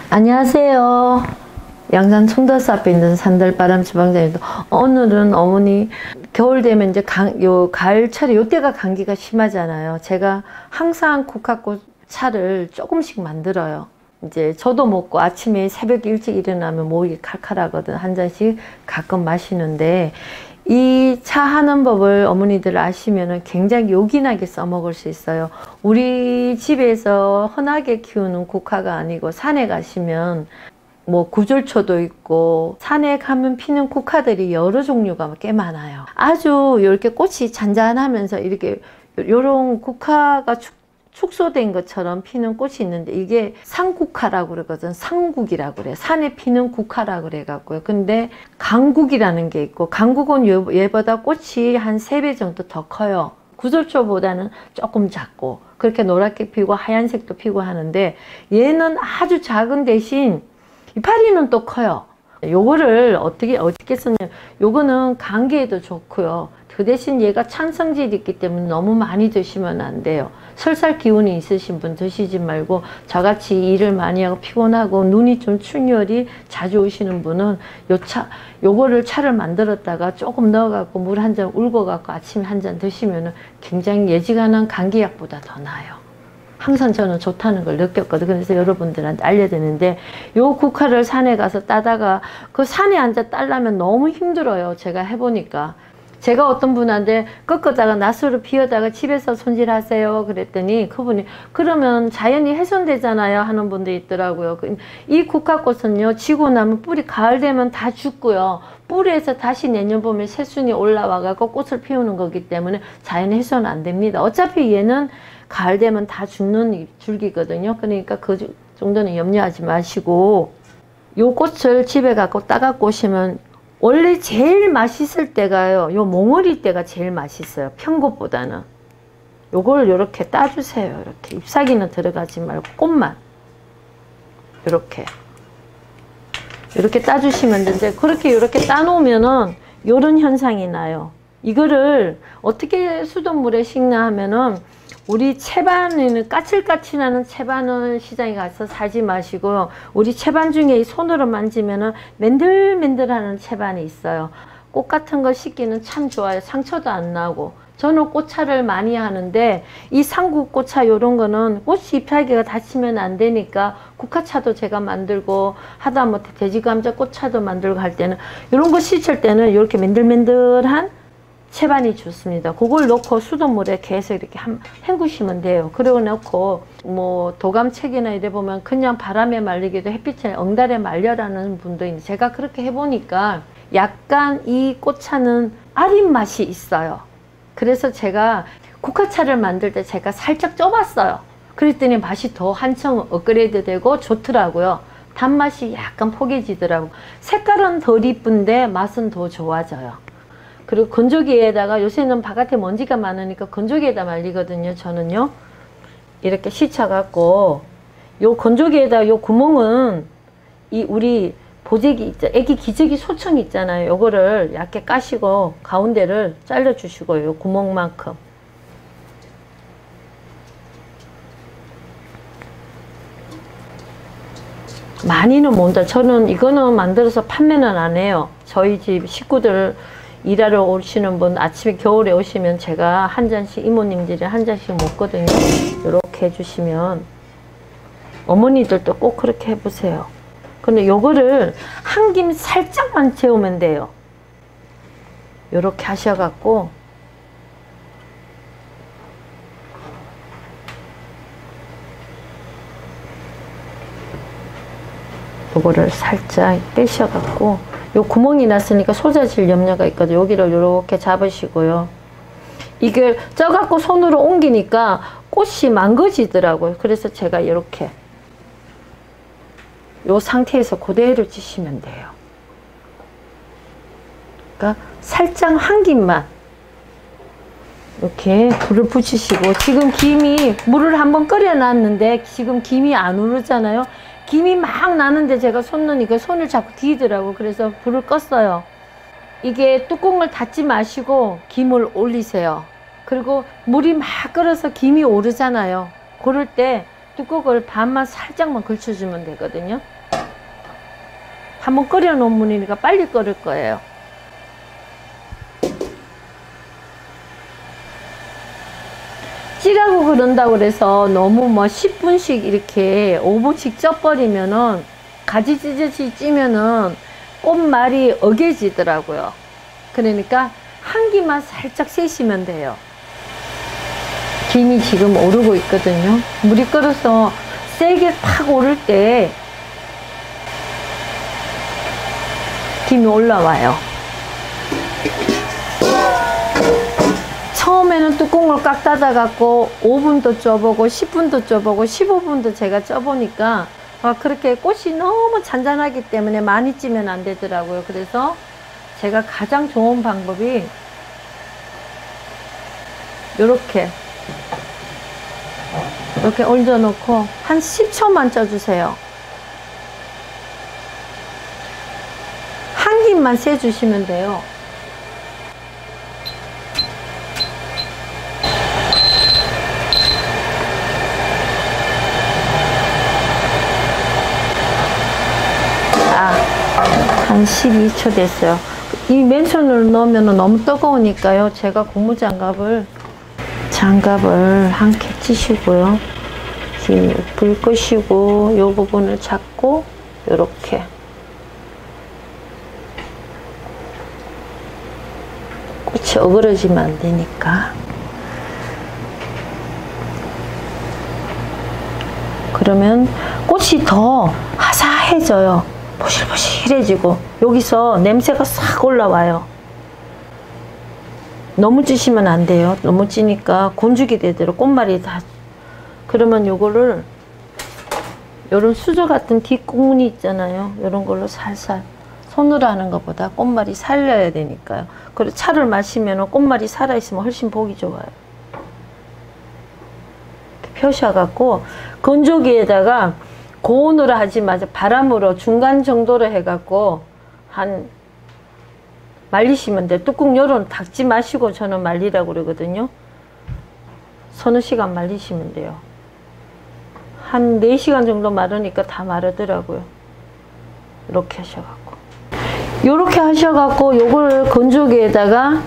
안녕하세요. 양산 총다스 앞에 있는 산들바람 주방장입니다. 오늘은 어머니 겨울 되면 이제 가을철에 요때가 감기가 심하잖아요. 제가 항상 국화꽃 차를 조금씩 만들어요. 이제 저도 먹고 아침에 새벽 일찍 일어나면 목이 칼칼하거든. 한 잔씩 가끔 마시는데 이 차 하는 법을 어머니들 아시면 굉장히 요긴하게 써먹을 수 있어요. 우리 집에서 흔하게 키우는 국화가 아니고 산에 가시면 뭐 구절초도 있고 산에 가면 피는 국화들이 여러 종류가 꽤 많아요. 아주 이렇게 꽃이 잔잔하면서 이렇게 요런 국화가 축소된 것처럼 피는 꽃이 있는데 이게 상국화라고 그러거든. 상국이라고 그래. 산에 피는 국화라고 그래 갖고요. 근데 강국이라는 게 있고, 강국은 얘보다 꽃이 한 3배 정도 더 커요. 구절초보다는 조금 작고 그렇게 노랗게 피고 하얀색도 피고 하는데 얘는 아주 작은 대신 이파리는 또 커요. 요거를 어떻게 쓰냐, 요거는 감기에도 좋고요. 그 대신 얘가 찬성질이 있기 때문에 너무 많이 드시면 안 돼요. 설사 기운이 있으신 분 드시지 말고, 저같이 일을 많이 하고 피곤하고 눈이 좀 충혈이 자주 오시는 분은 요거를 차를 만들었다가 조금 넣어갖고 물 한 잔 울궈갖고 아침에 한 잔 드시면은 굉장히 예지간한 감기약보다 더 나아요. 항상 저는 좋다는 걸 느꼈거든요. 그래서 여러분들한테 알려드리는데, 요 국화를 산에 가서 따다가 그 산에 앉아 따려면 너무 힘들어요. 제가 해보니까. 제가 어떤 분한테 꺾었다가 낫으로 피우다가 집에서 손질하세요 그랬더니 그분이 그러면 자연이 훼손되잖아요 하는 분도 있더라고요. 이 국화꽃은요, 지고 나면 뿌리 가을 되면 다 죽고요, 뿌리에서 다시 내년 봄에 새순이 올라와 갖고 꽃을 피우는 거기 때문에 자연 훼손 안 됩니다. 어차피 얘는 가을 되면 다 죽는 줄기거든요. 그러니까 그 정도는 염려하지 마시고, 요 꽃을 집에 갖고 따갖고 오시면 원래 제일 맛있을 때가요, 요 몽어리 때가 제일 맛있어요. 편꽃보다는. 요걸 요렇게 따주세요. 이렇게 잎사귀는 들어가지 말고 꽃만 요렇게 따주시면 되는데, 그렇게 요렇게 따놓으면은 요런 현상이 나요. 이거를 어떻게 수돗물에 씻나 하면은, 우리 채반에는 까칠까칠하는 채반은 시장에 가서 사지 마시고, 우리 채반 중에 손으로 만지면은 맨들맨들하는 채반이 있어요. 꽃 같은 거 씻기는 참 좋아요. 상처도 안 나고. 저는 꽃차를 많이 하는데 이 상국꽃차 요런 거는 꽃이 잎사귀가 다치면 안 되니까 국화차도 제가 만들고, 하다못해 돼지감자 꽃차도 만들고 할 때는 요런 거 씻을 때는 이렇게 맨들맨들한 채반이 좋습니다. 그걸 넣고 수돗물에 계속 이렇게 헹구시면 돼요. 그리고 넣고 뭐 도감책이나 이래 보면 그냥 바람에 말리기도 햇빛에 엉달에 말려라는 분도 있는데, 제가 그렇게 해보니까 약간 이 꽃차는 아린 맛이 있어요. 그래서 제가 국화차를 만들 때 제가 살짝 쪄봤어요. 그랬더니 맛이 더 한층 업그레이드 되고 좋더라고요. 단맛이 약간 포개지더라고요. 색깔은 덜 이쁜데 맛은 더 좋아져요. 그리고 건조기에다가, 요새는 바깥에 먼지가 많으니까 건조기에다 말리거든요. 저는요, 이렇게 씻어갖고 요 건조기에다, 요 구멍은 이 우리 보재기 애기 기저귀 소청 있잖아요. 요거를 얇게 까시고 가운데를 잘라 주시고, 요 구멍만큼 많이는 못 다. 저는 이거는 만들어서 판매는 안 해요. 저희 집 식구들 일하러 오시는 분 아침에 겨울에 오시면 제가 한 잔씩, 이모님들이 한 잔씩 먹거든요. 이렇게 해주시면 어머니들도 꼭 그렇게 해보세요. 근데 요거를 한 김 살짝만 재우면 돼요. 요렇게 하셔갖고 요거를 살짝 빼셔갖고, 요 구멍이 났으니까 쏟아질 염려가 있거든요. 여기를 이렇게 잡으시고요. 이걸 쪄갖고 손으로 옮기니까 꽃이 망가지더라고요. 그래서 제가 이렇게 요 상태에서 그대로 찌시면 돼요. 그러니까 살짝 한 김만 이렇게 불을 붙이시고, 지금 김이 물을 한번 끓여 놨는데 지금 김이 안 오르잖아요. 김이 막 나는데 제가 손 넣으니까 손을 자꾸 뒤더라고. 그래서 불을 껐어요. 이게 뚜껑을 닫지 마시고 김을 올리세요. 그리고 물이 막 끓어서 김이 오르잖아요. 그럴 때 뚜껑을 반만 살짝만 걸쳐주면 되거든요. 한번 끓여 놓은 물이니까 빨리 끓을 거예요. 찌라고 그런다고 그래서 너무 뭐 10분씩 이렇게 5분씩 쪄버리면은 가지 찌듯이 찌면은 꽃말이 어개지더라고요. 그러니까 한기만 살짝 세시면 돼요. 김이 지금 오르고 있거든요. 물이 끓어서 세게 팍 오를 때 김이 올라와요. 처음에는 뚜껑을 꽉 닫아 갖고 5분도 쪄보고 10분도 쪄보고 15분도 제가 쪄보니까 그렇게 꽃이 너무 잔잔하기 때문에 많이 찌면 안 되더라고요. 그래서 제가 가장 좋은 방법이 이렇게 얹어놓고 한 10초만 쪄주세요. 한 김만 세주시면 돼요. 한 12초 됐어요. 이 맨손으로 넣으면 너무 뜨거우니까요. 제가 고무장갑을 한 개 치시고요. 지금 불 끄시고 이 부분을 잡고 이렇게 꽃이 어그러지면 안 되니까. 그러면 꽃이 더 화사해져요. 보실보실해지고 여기서 냄새가 싹 올라와요. 너무 찌시면 안 돼요. 너무 찌니까 곤죽이 되도록 꽃말이 다. 그러면 요거를 요런 수저 같은 뒷국무늬 있잖아요. 요런 걸로 살살 손으로 하는 것보다 꽃말이 살려야 되니까요. 그리고 차를 마시면 꽃말이 살아있으면 훨씬 보기 좋아요. 이렇게 펴셔갖고 건조기에다가 고온으로 하지 마세요. 바람으로 중간 정도로 해갖고 한 말리시면 돼요. 뚜껑 열어 닫지 마시고 저는 말리라고 그러거든요. 서너 시간 말리시면 돼요. 한 4시간 정도 마르니까 다 마르더라고요. 이렇게 하셔갖고 요렇게 하셔갖고 요걸 건조기에다가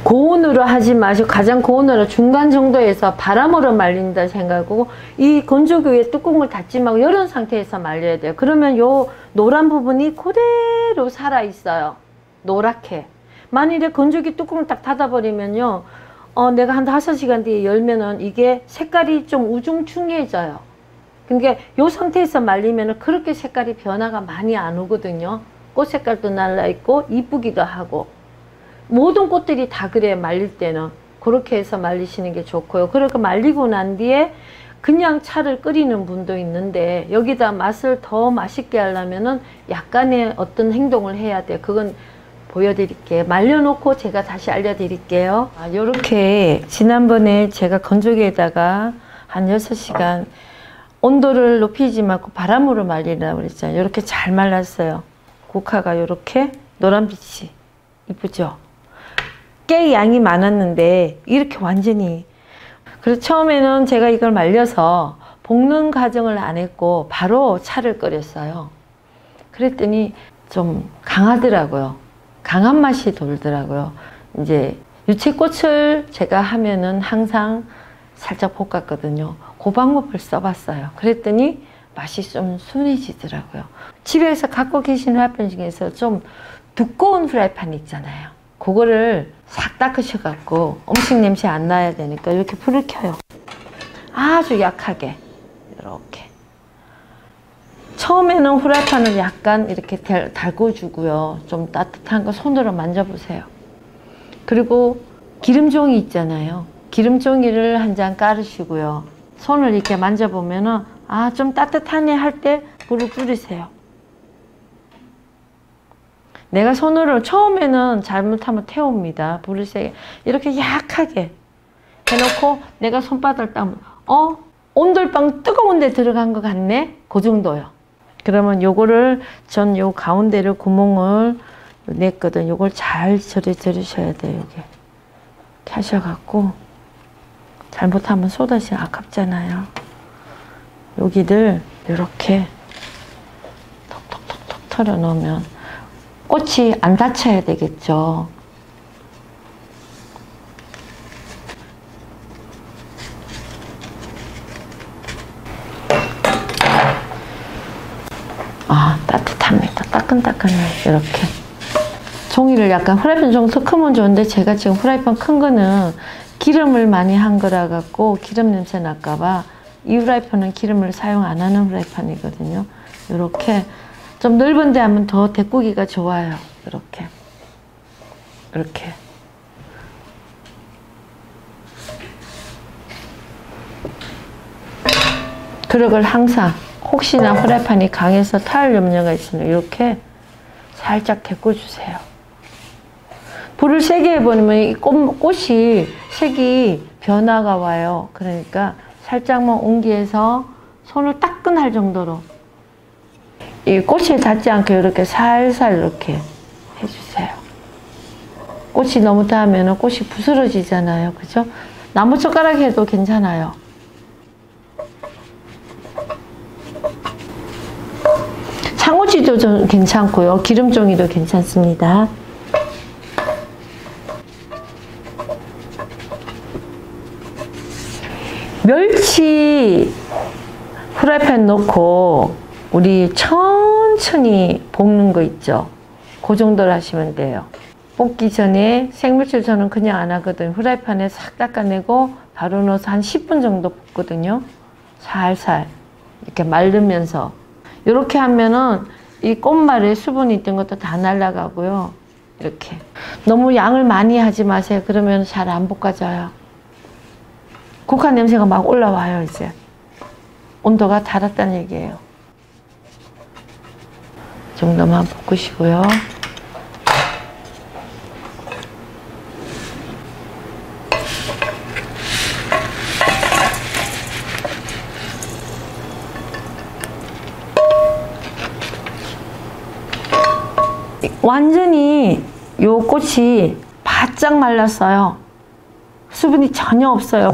고온으로 하지 마시고 가장 고온으로 중간 정도에서 바람으로 말린다 생각하고 이 건조기 위에 뚜껑을 닫지 말고 이런 상태에서 말려야 돼요. 그러면 요 노란 부분이 그대로 살아 있어요. 노랗게. 만일에 건조기 뚜껑을 딱 닫아버리면요, 내가 한 5시간 뒤에 열면은 이게 색깔이 좀 우중충해져요. 그러니까 요 상태에서 말리면은 그렇게 색깔이 변화가 많이 안 오거든요. 꽃 색깔도 날라있고 이쁘기도 하고. 모든 꽃들이 다 그래요. 말릴 때는 그렇게 해서 말리시는 게 좋고요. 그렇게 말리고 난 뒤에 그냥 차를 끓이는 분도 있는데 여기다 맛을 더 맛있게 하려면은 약간의 어떤 행동을 해야 돼요. 그건 보여드릴게요. 말려놓고 제가 다시 알려드릴게요. 요렇게 지난번에 제가 건조기에다가 한 6시간 온도를 높이지 말고 바람으로 말리라고 그랬잖아요. 요렇게 잘 말랐어요. 국화가 요렇게 노란빛이 이쁘죠? 꽤 양이 많았는데 이렇게 완전히. 그래서 처음에는 제가 이걸 말려서 볶는 과정을 안 했고 바로 차를 끓였어요. 그랬더니 좀 강하더라고요. 강한 맛이 돌더라고요. 이제 유채꽃을 제가 하면은 항상 살짝 볶았거든요. 그 방법을 써봤어요. 그랬더니 맛이 좀 순해지더라고요. 집에서 갖고 계신 프라이팬 중에서 좀 두꺼운 프라이팬 있잖아요. 그거를 싹 닦으셔갖고 음식 냄새 안 나야 되니까 이렇게 불을 켜요. 아주 약하게 이렇게. 처음에는 후라이팬을 약간 이렇게 달궈주고요. 좀 따뜻한 거 손으로 만져보세요. 그리고 기름종이 있잖아요. 기름종이를 한 장 깔으시고요. 손을 이렇게 만져보면은 좀 따뜻하네 할 때 불을 줄이세요. 내가 손으로 처음에는 잘못하면 태웁니다. 불을 세게 이렇게 약하게 해놓고 내가 손바닥을 따면 온돌방 뜨거운 데 들어간 것 같네? 그 정도요. 그러면 요거를 전 요 가운데를 구멍을 냈거든. 요걸 잘 절여주셔야 돼요. 여기 이렇게 하셔갖고 잘못하면 쏟아지면 아깝잖아요. 여기를 이렇게 톡톡톡톡 털어 놓으면 꽃이 안 다쳐야 되겠죠. 아, 따뜻합니다. 따끈따끈해요. 이렇게. 종이를 약간 프라이팬 좀 더 크면 좋은데 제가 지금 프라이팬 큰 거는 기름을 많이 한 거라 갖고 기름 냄새 날까봐 이 프라이팬은 기름을 사용 안 하는 프라이팬이거든요. 이렇게 좀 넓은 데 하면 더 데꾸기가 좋아요. 이렇게. 이렇게. 그릇을 항상 혹시나 프라이팬이 강해서 탈 염려가 있으면 이렇게 살짝 데꿔주세요. 불을 세게 해버리면 이 꽃이 색이 변화가 와요. 그러니까 살짝만 옮기해서 손을 따끈할 정도로 이 꽃에 닿지 않게 이렇게 살살 이렇게 해주세요. 꽃이 너무 닿으면 꽃이 부스러지잖아요. 그죠? 나무젓가락 해도 괜찮아요. 상호지도 좀 괜찮고요. 기름종이도 괜찮습니다. 멸치 프라이팬 넣고 우리 천천히 볶는 거 있죠. 그 정도로 하시면 돼요. 볶기 전에 생멸치를 저는 그냥 안 하거든요. 프라이팬에 싹 닦아내고 바로 넣어서 한 10분 정도 볶거든요. 살살 이렇게 말르면서 이렇게 하면은 이 꽃말에 수분이 있던 것도 다 날아가고요. 이렇게 너무 양을 많이 하지 마세요. 그러면 잘 안 볶아져요. 국화 냄새가 막 올라와요. 이제 온도가 달았다는 얘기예요. 이 정도만 볶으시고요. 완전히 요 꽃이 바짝 말랐어요. 수분이 전혀 없어요.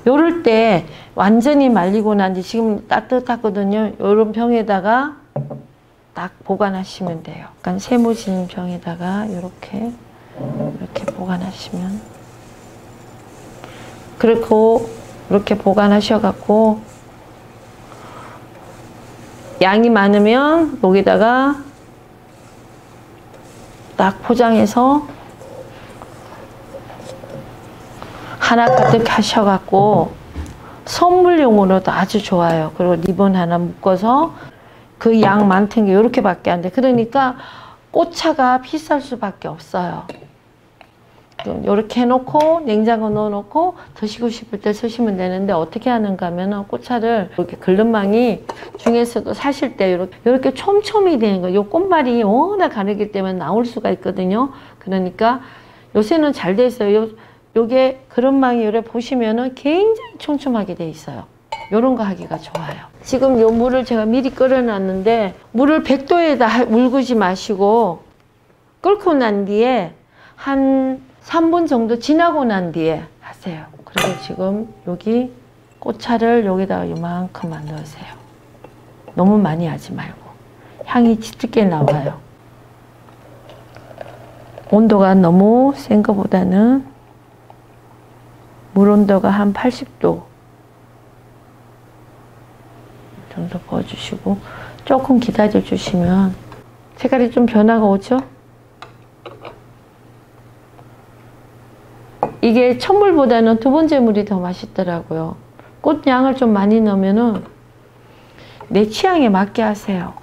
요럴 때 완전히 말리고 난 뒤 지금 따뜻하거든요. 요런 병에다가 딱 보관하시면 돼요. 약간 세모진 병에다가 이렇게 보관하시면, 그리고 이렇게 보관하셔갖고 양이 많으면 여기다가 딱 포장해서 하나 가득 하셔갖고 선물용으로도 아주 좋아요. 그리고 리본 하나 묶어서 그 양 많던 게 이렇게밖에 안 돼. 그러니까 꽃차가 비쌀 수밖에 없어요. 이렇게 해놓고 냉장고 넣어놓고 드시고 싶을 때 쓰시면 되는데, 어떻게 하는가 하면은 꽃차를 이렇게 글른망이 중에서도 사실 때 이렇게 촘촘히 되는 거, 요 꽃말이 워낙 가르기 때문에 나올 수가 있거든요. 그러니까 요새는 잘 돼 있어요. 요게 그릇망이 요래 보시면은 굉장히 촘촘하게 돼 있어요. 요런 거 하기가 좋아요. 지금 요 물을 제가 미리 끓여놨는데, 물을 100도에다 물구지 마시고 끓고 난 뒤에 한 3분 정도 지나고 난 뒤에 하세요. 그리고 지금 여기 꽃차를 여기다가 요만큼만 넣으세요. 너무 많이 하지 말고. 향이 짙게 나와요. 온도가 너무 센 것보다는 물 온도가 한 80도 정도 부어주시고 조금 기다려 주시면 색깔이 좀 변화가 오죠? 이게 첫 물보다는 두 번째 물이 더 맛있더라고요. 꽃양을 좀 많이 넣으면은 내 취향에 맞게 하세요.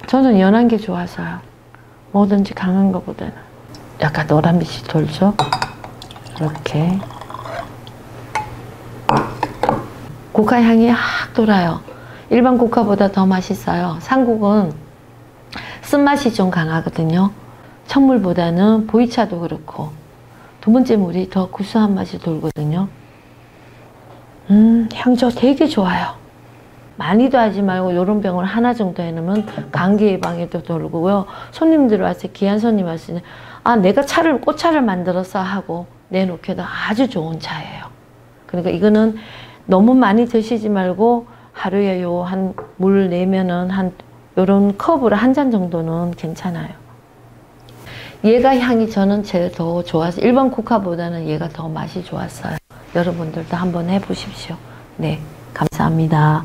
저는 연한 게 좋아서요. 뭐든지 강한 것보다는. 약간 노란빛이 돌죠? 이렇게. 국화 향이 확 돌아요. 일반 국화보다 더 맛있어요. 상국은 쓴맛이 좀 강하거든요. 첫 물보다는 보이차도 그렇고 두 번째 물이 더 구수한 맛이 돌거든요. 향조 되게 좋아요. 많이도 하지 말고 이런 병을 하나 정도 해놓으면 감기 예방에도 돌고요. 손님들 왔을 때, 귀한 손님 왔을 때, 아, 내가 꽃차를 만들어서 하고 내놓기도 아주 좋은 차예요. 그러니까 이거는 너무 많이 드시지 말고 하루에 요 한 물 내면은 한 요런 컵으로 한 잔 정도는 괜찮아요. 얘가 향이 저는 제일 더 좋아서 일반 코카보다는 얘가 더 맛이 좋았어요. 여러분들도 한번 해보십시오. 네, 감사합니다.